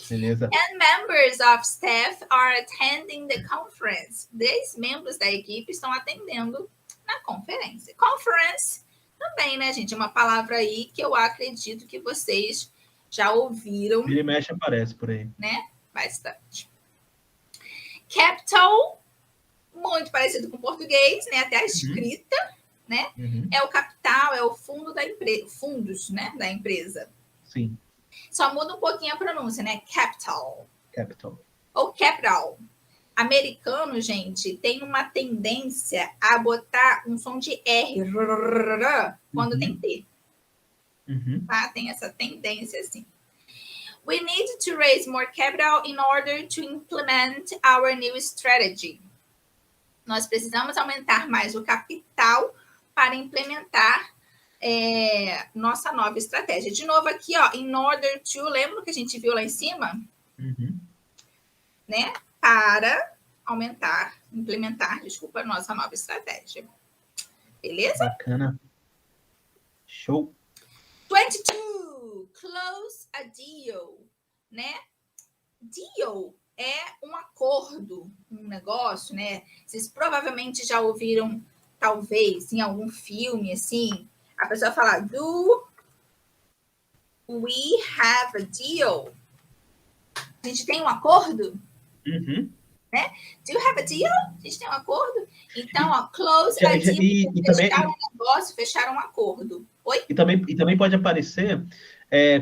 Beleza. And members of staff are attending the conference. 10 membros da equipe estão atendendo na conferência. Conference também, né, gente? É uma palavra aí que eu acredito que vocês já ouviram. Vira e mexe aparece por aí. Né? Bastante. Capital, muito parecido com o português, né? Até a escrita, né? É o capital, é o fundo da empresa, fundos, né? Da empresa. Sim. Só muda um pouquinho a pronúncia, né? Capital. Capital. Ou capital. Americano, gente, tem uma tendência a botar um som de R quando tem T. Tá? Tem essa tendência, assim. We need to raise more capital in order to implement our new strategy. Nós precisamos aumentar mais o capital para implementar nossa nova estratégia. De novo aqui, ó, in order to, lembra que a gente viu lá em cima? Né? Para implementar, nossa nova estratégia. Beleza? Bacana. Show. 22. Close a deal, né? Deal é um acordo, um negócio, né? Vocês provavelmente já ouviram, talvez, em algum filme, assim, a pessoa falar, do we have a deal? A gente tem um acordo? Né? Do you have a deal? A gente tem um acordo? Então, ó, close a deal, fechar um negócio, fechar um acordo. Oi? E também pode aparecer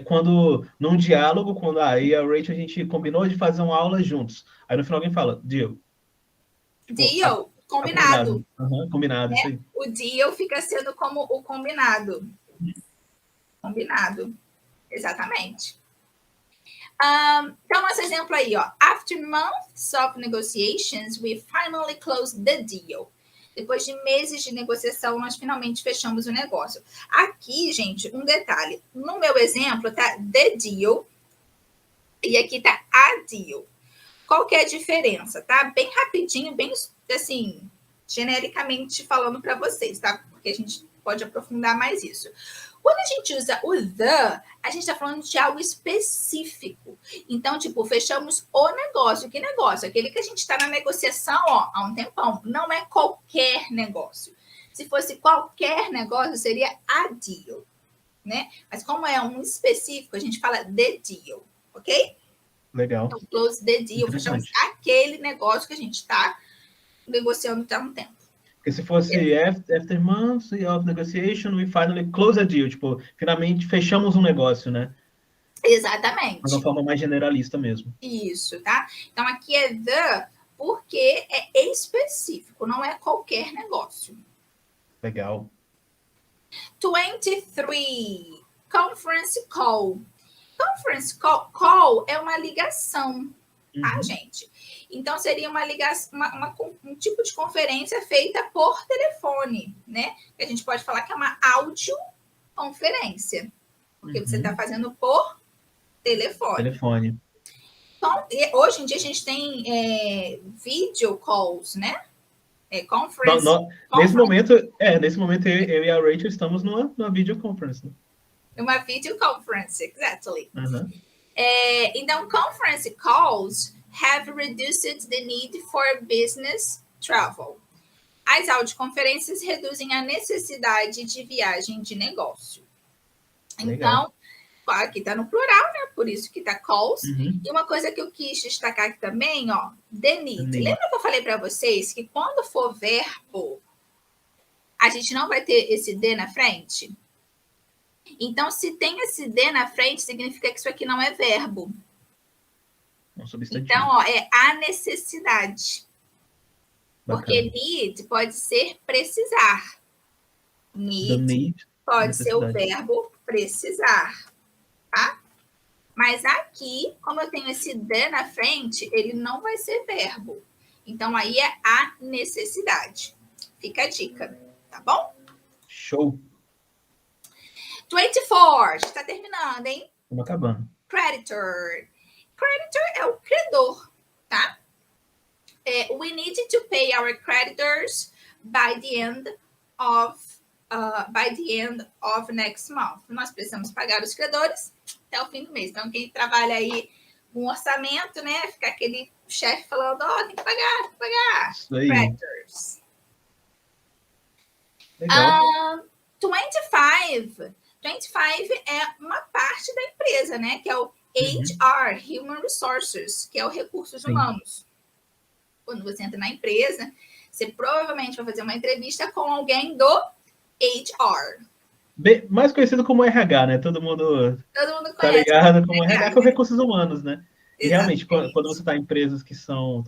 quando, num diálogo, quando aí a Rachel, a gente combinou de fazer uma aula juntos. Aí no final alguém fala, deal. Deal, combinado. Combinado, isso aí. O deal fica sendo como o combinado. Combinado, exatamente. Então, nosso exemplo aí, ó. After months of negotiations, we finally closed the deal. Depois de meses de negociação, nós finalmente fechamos o negócio. Aqui, gente, um detalhe. No meu exemplo, tá the deal. E aqui tá a deal. Qual que é a diferença, tá? Bem rapidinho, bem, assim, genericamente falando para vocês, tá? Porque a gente pode aprofundar mais isso. Quando a gente usa o the, a gente está falando de algo específico. Então, tipo, fechamos o negócio. Que negócio? Aquele que a gente está na negociação, ó, há um tempão. Não é qualquer negócio. Se fosse qualquer negócio, seria a deal, né? Mas como é um específico, a gente fala the deal, ok? Legal. Então, close the deal. Fechamos aquele negócio que a gente está negociando há um tempo. Porque se fosse after months of negotiation, we finally close a deal. Tipo, finalmente fechamos um negócio, né? Exatamente. De uma forma mais generalista mesmo. Isso, tá? Então, aqui é the porque é específico, não é qualquer negócio. Legal. 23. Conference call. Conference call é uma ligação, tá, gente? Então, seria uma ligação, um tipo de conferência feita por telefone, né? Que a gente pode falar que é uma audioconferência, porque você está fazendo por telefone. Então, hoje em dia, a gente tem video calls, né? Conference. Nesse momento, eu e a Rachel estamos numa videoconference. Né? Uma videoconference, exactly. Então, conference calls have reduced the need for business travel. As audioconferências reduzem a necessidade de viagem de negócio. Legal. Então, aqui está no plural, né? Por isso que está calls. Uhum. E uma coisa que eu quis destacar aqui também, ó, the need. need. Lembra que eu falei para vocês que quando for verbo, a gente não vai ter esse de na frente? Então, se tem esse de na frente, significa que isso aqui não é verbo. Um substantivo. Então, ó, é a necessidade. Bacana. Porque need pode ser precisar. The Need need, pode ser o necessidade. verbo precisar, tá? Mas aqui, como eu tenho esse de na frente, ele não vai ser verbo. Então, aí é a necessidade. Fica a dica, tá bom? Show. 24, já está terminando, hein? Estamos acabando. Creditor. Creditor é o credor, tá? We need to pay our creditors by the end of next month. Nós precisamos pagar os credores até o fim do mês. Então, quem trabalha aí com orçamento, né? Fica aquele chefe falando, ó, tem que pagar, tem que pagar. Isso aí. Creditors. Legal. 25 é uma parte da empresa, né? Que é o HR, Human Resources, que é o recursos humanos. Quando você entra na empresa, você provavelmente vai fazer uma entrevista com alguém do HR. Mais conhecido como RH, né? Todo mundo conhece. Tá ligado como RH, com recursos humanos, né? E realmente, Exatamente. quando você está em empresas que são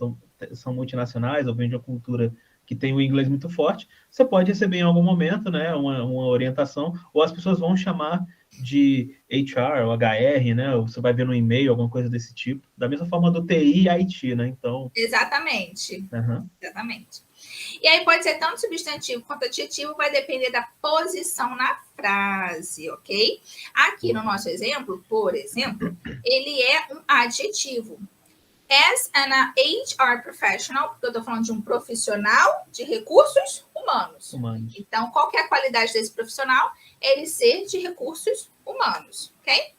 multinacionais ou vem de uma cultura que tem o inglês muito forte, você pode receber em algum momento, né, uma orientação, ou as pessoas vão chamar de HR ou HR, né? Ou você vai ver no e-mail, alguma coisa desse tipo. Da mesma forma do TI e IT, né? Então... Exatamente. Uhum. Exatamente. E aí pode ser tanto substantivo quanto adjetivo, vai depender da posição na frase, ok? Aqui no nosso exemplo, por exemplo, ele é um adjetivo. As an HR professional, porque eu estou falando de um profissional de recursos humanos. Então, qual que é a qualidade desse profissional? Ele ser de recursos humanos, ok?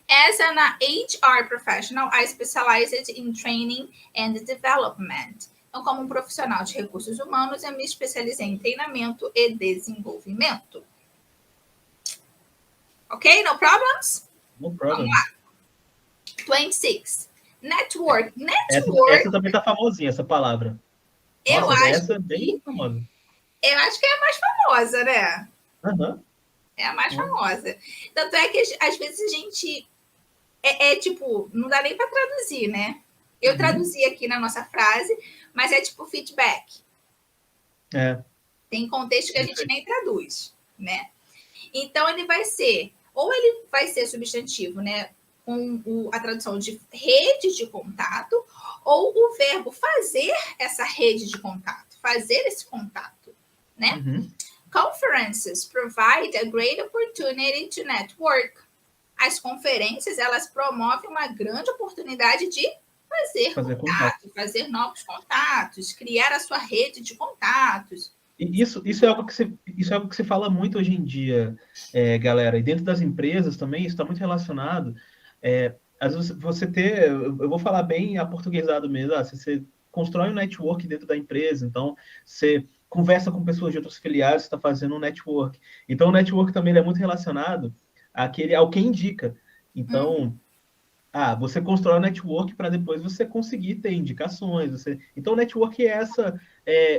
As an HR professional, I specialized in training and development. Então, como um profissional de recursos humanos, eu me especializei em treinamento e desenvolvimento. Ok? No problems? No problems. Vamos lá. 26. Network. Essa também tá famosinha, essa palavra. Eu acho essa é bem famosa. Eu acho que é a mais famosa, né? Uhum. É a mais famosa. Tanto é que, às vezes, a gente... tipo, não dá nem para traduzir, né? Eu traduzi aqui na nossa frase, mas é tipo feedback. Tem contexto que a gente nem traduz, né? Então, ele vai ser... Ou ele vai ser substantivo, né? Com a tradução de rede de contato, ou o verbo fazer essa rede de contato, fazer esse contato, né? Conferences provide a great opportunity to network. As conferências, elas promovem uma grande oportunidade de fazer contato, fazer novos contatos, criar a sua rede de contatos. E isso é algo que se fala muito hoje em dia, galera. E dentro das empresas também, isso está muito relacionado. Às vezes você eu vou falar bem aportuguesado mesmo, você constrói um network dentro da empresa, então você conversa com pessoas de outros filiados, você está fazendo um network. Então o network também é muito relacionado ao que indica. Então, você constrói um network para depois você conseguir ter indicações. Então, o network é essa...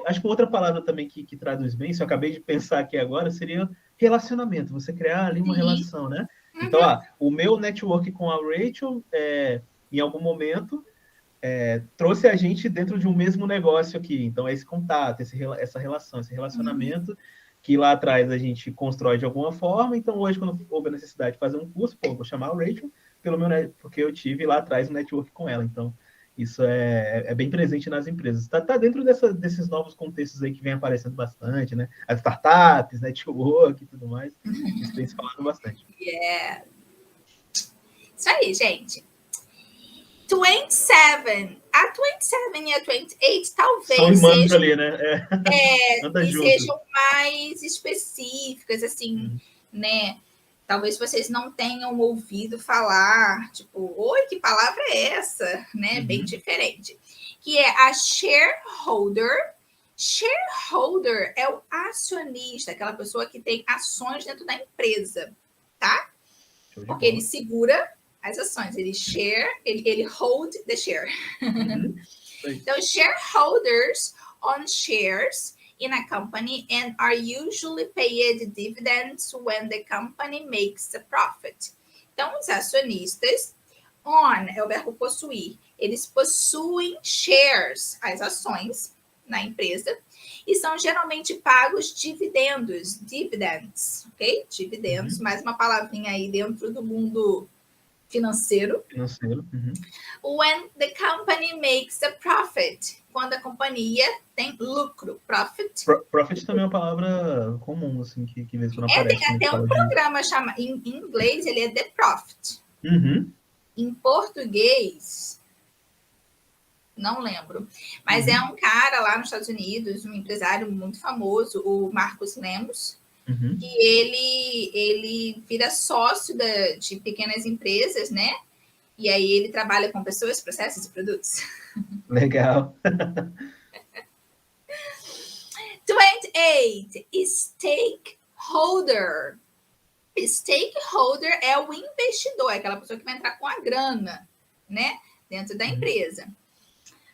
acho que outra palavra também que traduz bem, se eu acabei de pensar aqui agora, seria relacionamento. Você criar ali uma relação, né? Então, o meu network com a Rachel, em algum momento, trouxe a gente dentro de um mesmo negócio aqui. Então, é esse contato, essa relação, esse relacionamento que lá atrás a gente constrói de alguma forma. Então, hoje, quando houve a necessidade de fazer um curso, vou chamar a Rachel, porque eu tive lá atrás um network com ela. Então, isso é bem presente nas empresas. Tá dentro desses novos contextos aí que vem aparecendo bastante, né? As startups, network e tudo mais. Isso tem se falado bastante. Isso aí, gente. 27. A 27 e a 28 talvez sejam ali, né? sejam mais específicas, assim, né? Talvez vocês não tenham ouvido falar, tipo, oi, que palavra é essa? Né? Bem diferente. Que é a shareholder Shareholder é o acionista, aquela pessoa que tem ações dentro da empresa, tá? Porque ele segura as ações, ele hold the share. Então, shareholders own shares in a company and are usually paid dividends when the company makes a profit. Então, os acionistas, own é o verbo possuir, eles possuem shares, as ações na empresa, e são geralmente pagos dividendos, dividends, ok? Dividendos, mais uma palavrinha aí dentro do mundo financeiro. When the company makes a profit, quando a companhia tem lucro, profit. Profit também é uma palavra comum, assim, que vez quando aparece. Tem até um programa chamado, em inglês ele é The Profit. Em português, não lembro, mas é um cara lá nos Estados Unidos, um empresário muito famoso, o Marcus Lemos, e ele vira sócio de pequenas empresas, né? E aí ele trabalha com pessoas, processos e produtos. Legal. 28, stakeholder. Stakeholder é o investidor, é aquela pessoa que vai entrar com a grana, né? Dentro da empresa.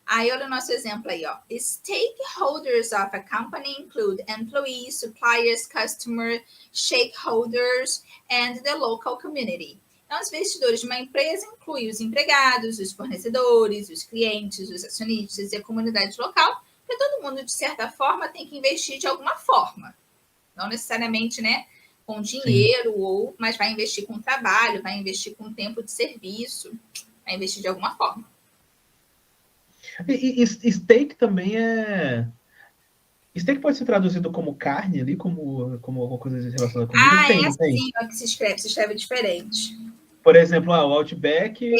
Aí, olha o nosso exemplo aí, ó. Stakeholders of a company include employees, suppliers, customers, stakeholders, and the local community. Então, os investidores de uma empresa incluem os empregados, os fornecedores, os clientes, os acionistas e a comunidade local, porque todo mundo, de certa forma, tem que investir de alguma forma. Não necessariamente, né, com dinheiro, mas vai investir com trabalho, vai investir com tempo de serviço, vai investir de alguma forma. E steak também é... Steak pode ser traduzido como carne ali, como alguma coisa relacionada com comida? Tem. Assim, ó, que se escreve diferente. Por exemplo, o Outback...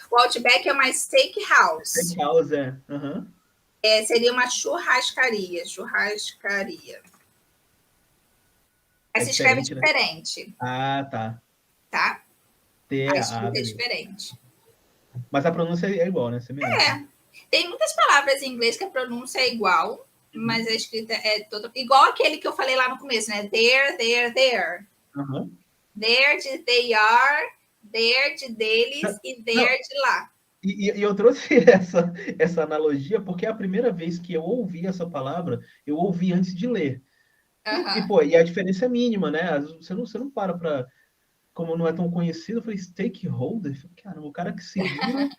O Outback é uma steakhouse. Steakhouse, seria uma churrascaria. Aí se escreve diferente. Né? Ah, tá. Tá? A escrita é diferente. Mas a pronúncia é igual, né? Tem muitas palavras em inglês que a pronúncia é igual, mas a escrita é toda... Igual aquele que eu falei lá no começo, né? There. There de they are, there de deles e there de lá. E eu trouxe essa analogia porque é a primeira vez que eu ouvi essa palavra, eu ouvi antes de ler. E a diferença é mínima, né? Você não para... Como não é tão conhecido, eu falei, stakeholder? Caramba, o cara que segura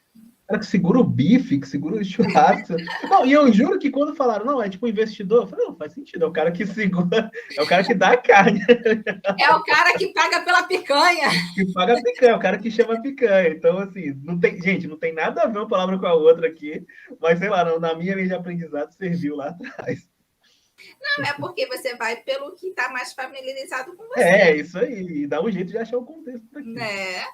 o bife, que segura o churrasco. Não, e eu juro que quando falaram, não, é tipo investidor, eu falei, não, faz sentido, é o cara que segura, é o cara que dá a carne. É o cara que paga pela picanha. Que paga a picanha, é o cara que chama a picanha. Então, assim, não tem nada a ver uma palavra com a outra aqui, mas sei lá, na minha linha de aprendizado serviu lá atrás. Não, é porque você vai pelo que está mais familiarizado com você. É, isso aí. E dá um jeito de achar o contexto daqui. Né?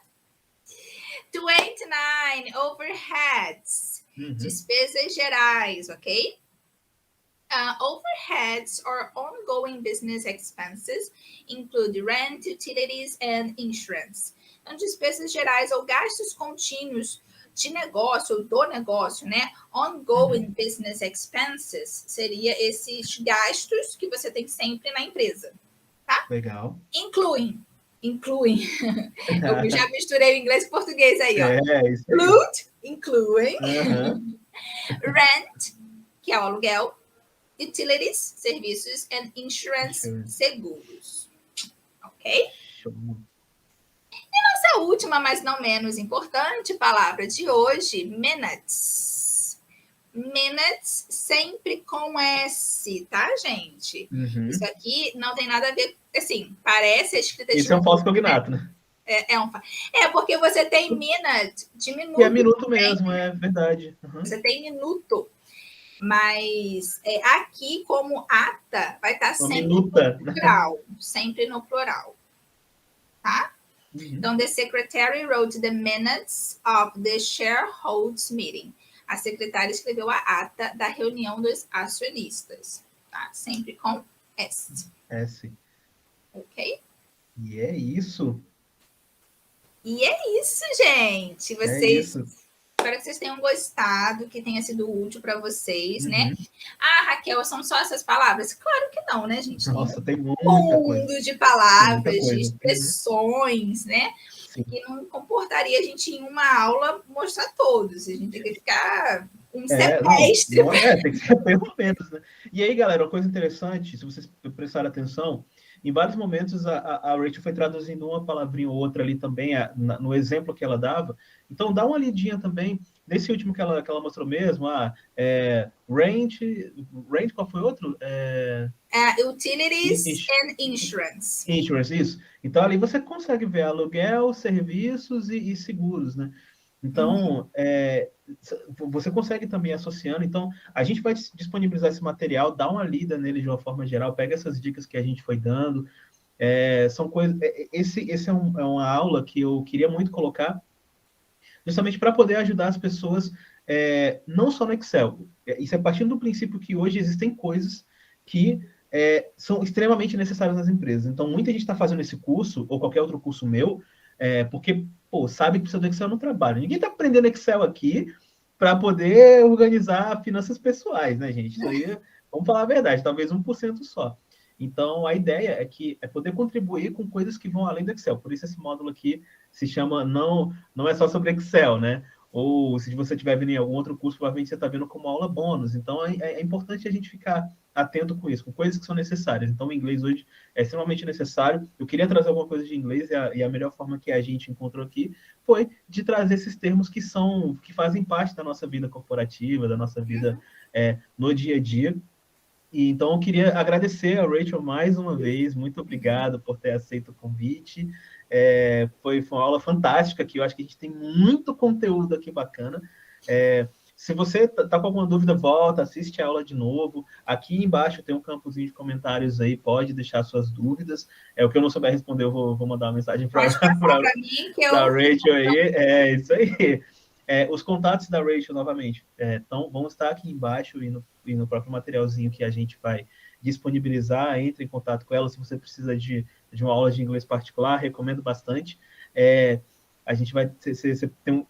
29, overheads. Despesas gerais, ok? Overheads or ongoing business expenses include rent, utilities and insurance. Então, despesas gerais ou gastos contínuos de negócio ou do negócio, né? Ongoing business expenses seria esses gastos que você tem sempre na empresa, tá? Legal. Incluem. Eu já misturei o inglês e o português aí, ó. Isso aí. Incluem. Rent, que é o aluguel. Utilities, serviços, and insurance, seguros. Ok? Show. Nossa última, mas não menos importante, palavra de hoje, minutes. Minutes sempre com S, tá, gente? Isso aqui não tem nada a ver, assim, parece a escrita de... Isso é um falso cognato, né? Porque você tem minute de minuto. Que é minuto mesmo, é verdade. Você tem minuto. Mas aqui, como ata, vai estar sempre no plural. Sempre no plural. Tá? Então, the secretary wrote the minutes of the shareholders meeting. A secretária escreveu a ata da reunião dos acionistas. Tá? Sempre com S. S. Ok? E é isso. E é isso, gente. Vocês Espero que vocês tenham gostado, que tenha sido útil para vocês, né? Uhum. Ah, Raquel, são só essas palavras? Claro que não, né, gente? Nossa, tem muita Um coisa. mundo de Tem muita palavras, de coisa. expressões, né? Sim. Que não comportaria a gente em uma aula mostrar todos. A gente tem que ficar um semestre. Tem que ser pelo menos, né? E aí, galera, uma coisa interessante, se vocês prestarem atenção, em vários momentos a Rachel foi traduzindo uma palavrinha ou outra ali também, no exemplo que ela dava. Então, dá uma lidinha também. Nesse último que ela mostrou mesmo, range, qual foi outro? Utilities and Insurance. Insurance, isso. Então, ali você consegue ver aluguel, serviços e seguros, né? Então, você consegue também associando. Então, a gente vai disponibilizar esse material, dá uma lida nele de uma forma geral, pega essas dicas que a gente foi dando. São coisas. Esse é uma aula que eu queria muito colocar, justamente para poder ajudar as pessoas, não só no Excel. Isso é partindo do princípio que hoje existem coisas que são extremamente necessárias nas empresas. Então, muita gente está fazendo esse curso, ou qualquer outro curso meu, porque sabe que precisa do Excel no trabalho. Ninguém está aprendendo Excel aqui para poder organizar finanças pessoais, né, gente? Isso aí, vamos falar a verdade, talvez 1% só. Então, a ideia é poder contribuir com coisas que vão além do Excel. Por isso, esse módulo aqui se chama Não é só sobre Excel, né? Ou se você estiver vendo em algum outro curso, provavelmente você está vendo como aula bônus. Então, é importante a gente ficar atento com isso, com coisas que são necessárias. Então, o inglês hoje é extremamente necessário. Eu queria trazer alguma coisa de inglês e a melhor forma que a gente encontrou aqui foi de trazer esses termos que fazem parte da nossa vida corporativa, da nossa vida no dia a dia. E, então, eu queria agradecer a Rachel mais uma vez. Muito obrigado por ter aceito o convite. Foi uma aula fantástica aqui. Eu acho que a gente tem muito conteúdo aqui bacana. Se você está com alguma dúvida, volta, assiste a aula de novo. Aqui embaixo tem um campozinho de comentários aí, pode deixar suas dúvidas. O que eu não souber responder, eu vou mandar uma mensagem para a Rachel aí. É isso aí. Os contatos da Rachel, novamente, vão estar aqui embaixo e no próprio materialzinho que a gente vai disponibilizar. Entre em contato com ela se você precisa de uma aula de inglês particular, recomendo bastante. A gente vai ter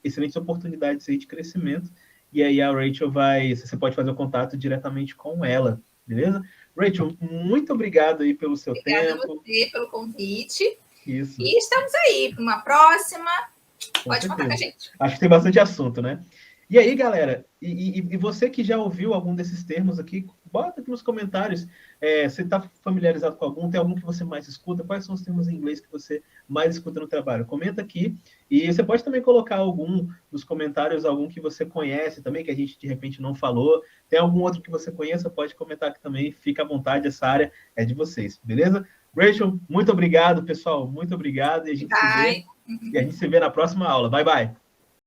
excelentes oportunidades aí de crescimento, e aí a Rachel você pode fazer o contato diretamente com ela, beleza? Rachel, muito obrigado aí pelo seu tempo. Obrigada a você pelo convite. Isso. E estamos aí para uma próxima. Pode contar com a gente. Acho que tem bastante assunto, né? E aí, galera, e você que já ouviu algum desses termos aqui, bota aqui nos comentários. Você está familiarizado com algum? Tem algum que você mais escuta? Quais são os termos em inglês que você mais escuta no trabalho? Comenta aqui. E você pode também colocar algum nos comentários, algum que você conhece também, que a gente de repente não falou. Tem algum outro que você conheça? Pode comentar aqui também. Fica à vontade, essa área é de vocês, beleza? Rachel, muito obrigado, pessoal. Muito obrigado. E a gente se vê na próxima aula. Bye, bye.